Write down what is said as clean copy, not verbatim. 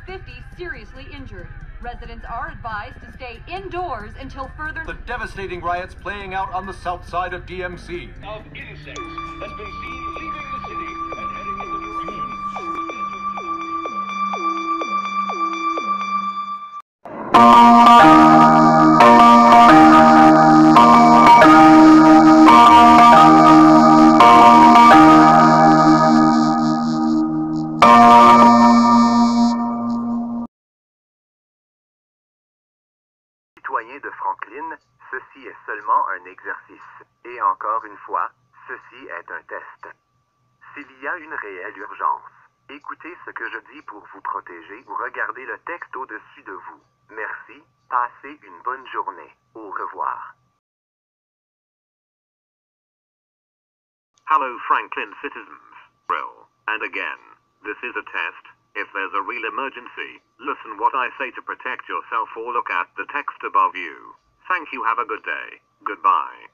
50 seriously injured. Residents are advised to stay indoors until further... The devastating riots playing out on the south side of DMC. Of insects has been seen leaving the city and heading in the direction. Citoyens de Franklin, ceci est seulement un exercice. Et encore une fois, ceci est un test. S'il y a une réelle urgence, écoutez ce que je dis pour vous protéger ou regardez le texte au-dessus de vous. Merci, passez une bonne journée. Au revoir. Hello Franklin citizens. Well, and again, this is a test. If there's a real emergency, listen what I say to protect yourself or look at the text above you. Thank you, have a good day. Goodbye.